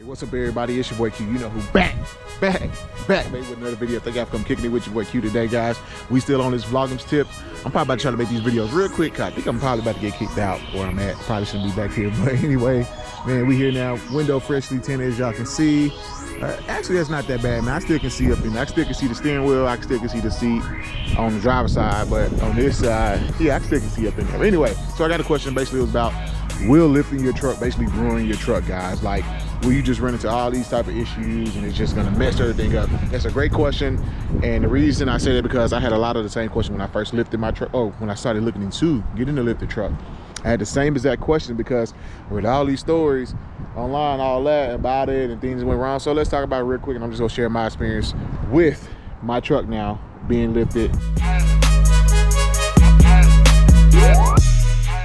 Hey, what's up, everybody? It's your boy Q. You know who back, baby, with another video. Thank y'all for coming kicking it with your boy Q today, guys. We still on this vlogums tip. I'm probably about to try to make these videos real quick. I think I'm probably about to get kicked out where I'm at. Probably shouldn't be back here, but anyway, man, we here now. Window freshly tinted, as y'all can see. Actually, that's not that bad, man. I still can see up in there. I still can see the steering wheel. I still can see the seat on the driver's side, but on this side, yeah, I still can see up in there. But anyway, so I got a question. Basically, it was about, will lifting your truck basically ruin your truck, guys? Like, will you just run into all these type of issues and it's just gonna mess everything up? That's a great question, and the reason I say that because I had a lot of the same question when I first lifted my truck. When I started looking into getting a lifted truck, I had the same exact question because with all these stories online, all that about it, and things went wrong. So let's talk about it real quick, and I'm just gonna share my experience with my truck now being lifted.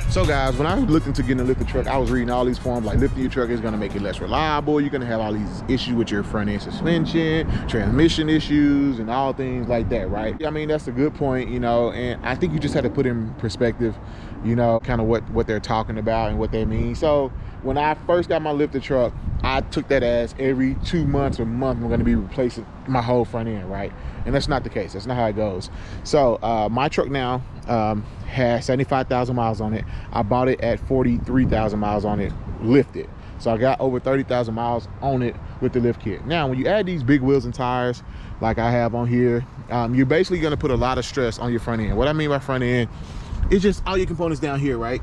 So guys, when I looked into getting a lifted truck, I was reading all these forums like lifting your truck is gonna make it less reliable. You're gonna have all these issues with your front end suspension, transmission issues, and all things like that, right? I mean, that's a good point, you know, and I think you just have to put in perspective, you know, kind of what they're talking about and what they mean. So when I first got my lifted truck, I took that as every 2 months or month I'm gonna be replacing my whole front end, right? And that's not the case. That's not how it goes. So my truck now has 75,000 miles on it. I bought it at 43,000 miles on it, lifted. So I got over 30,000 miles on it with the lift kit. Now, when you add these big wheels and tires like I have on here, you're basically gonna put a lot of stress on your front end. What I mean by front end, it's just all your components down here, right?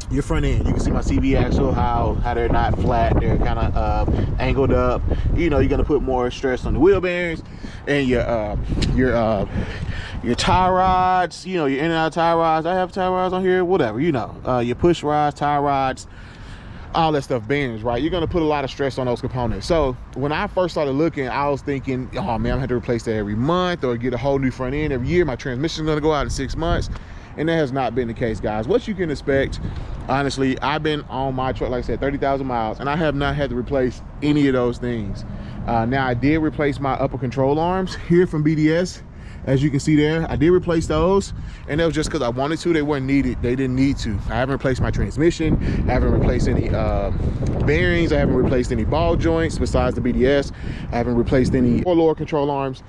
Your front end, you can see my CV axle, how they're not flat, they're kind of angled up. You know, you're gonna put more stress on the wheel bearings and your tie rods, you know, your in and out tie rods. I have tie rods on here, whatever, you know, your push rods, tie rods, all that stuff, bearings, right? You're gonna put a lot of stress on those components. So when I first started looking, I was thinking, oh man, I'm gonna have to replace that every month or get a whole new front end every year. My transmission's gonna go out in 6 months. And that has not been the case, guys. What you can expect, honestly, I've been on my truck, like I said, 30,000 miles, and I have not had to replace any of those things. Now, I did replace my upper control arms here from BDS. As you can see there, I did replace those, and that was just because I wanted to. They weren't needed. They didn't need to. I haven't replaced my transmission. I haven't replaced any bearings. I haven't replaced any ball joints besides the BDS. I haven't replaced any lower control arms.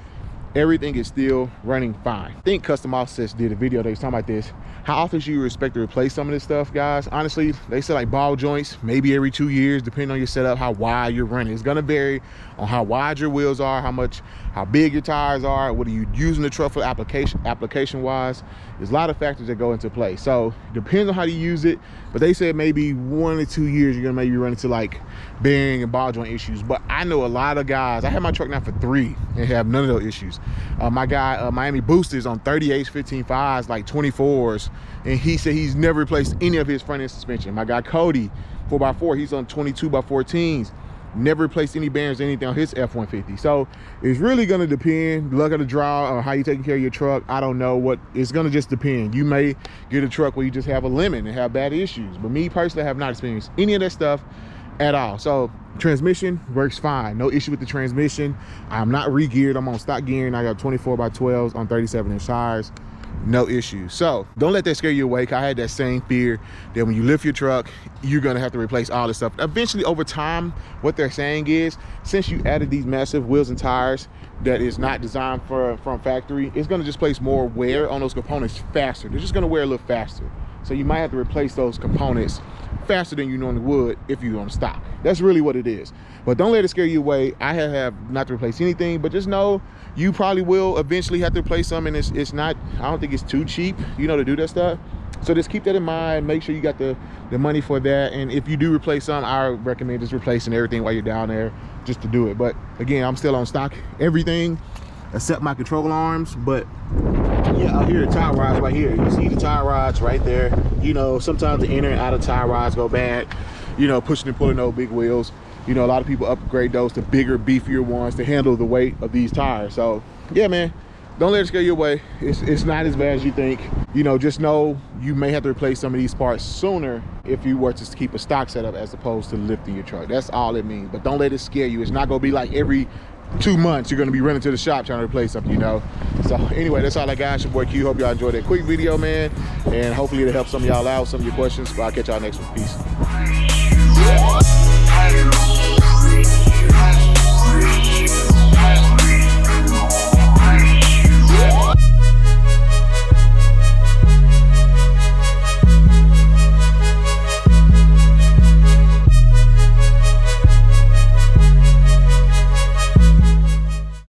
Everything is still running fine. I think Custom Offsets did a video, they was talking about this. How often should you expect to replace some of this stuff, guys? Honestly, they said like ball joints, maybe every 2 years, depending on your setup, how wide you're running. It's gonna vary on how wide your wheels are, how big your tires are, what are you using the truck for application wise. There's a lot of factors that go into play. So depends on how you use it, but they said maybe 1 or 2 years, you're gonna maybe run into like bearing and ball joint issues. But I know a lot of guys, I had my truck now for 3 and have none of those issues. My guy, Miami Boosters on 38s, 15.5s, like 24s, and he said he's never replaced any of his front end suspension. My guy Cody, 4x4, he's on 22x14s, never replaced any bearings or anything on his F-150. So it's really gonna depend, luck of the draw, or how you taking care of your truck. I don't know what, it's gonna just depend. You may get a truck where you just have a lemon and have bad issues, but me personally, I have not experienced any of that stuff at all. So transmission works fine, no issue with the transmission. I'm not re-geared, I'm on stock gearing. I got 24x12s on 37-inch tires, no issue. So don't let that scare you away. I had that same fear that when you lift your truck, you're gonna have to replace all this stuff. Eventually, over time, what they're saying is, since you added these massive wheels and tires that is not designed from factory, it's gonna just place more wear on those components faster. They're just gonna wear a little faster. So you might have to replace those components faster than you normally would if you're on stock. That's really what it is. But don't let it scare you away. I have not to replace anything, but just know you probably will eventually have to replace some, and it's not, I don't think it's too cheap, you know, to do that stuff. So just keep that in mind. Make sure you got the money for that. And if you do replace some, I recommend just replacing everything while you're down there just to do it. But again, I'm still on stock everything except my control arms. But yeah, out here, the tie rods right here. You see the tie rods right there. You know, sometimes the inner and outer tie rods go bad, you know, pushing and pulling those big wheels. You know, a lot of people upgrade those to bigger, beefier ones to handle the weight of these tires. So yeah, man, don't let it scare you away. It's not as bad as you think. You know, just know you may have to replace some of these parts sooner if you were to keep a stock setup as opposed to lifting your truck. That's all it means. But don't let it scare you. It's not gonna be like every 2 months you're gonna be running to the shop trying to replace something, you know. So anyway, that's all I got. It's your boy Q. Hope y'all enjoyed that quick video, man, and hopefully it'll help some of y'all out, some of your questions. But I'll catch y'all next one. Peace.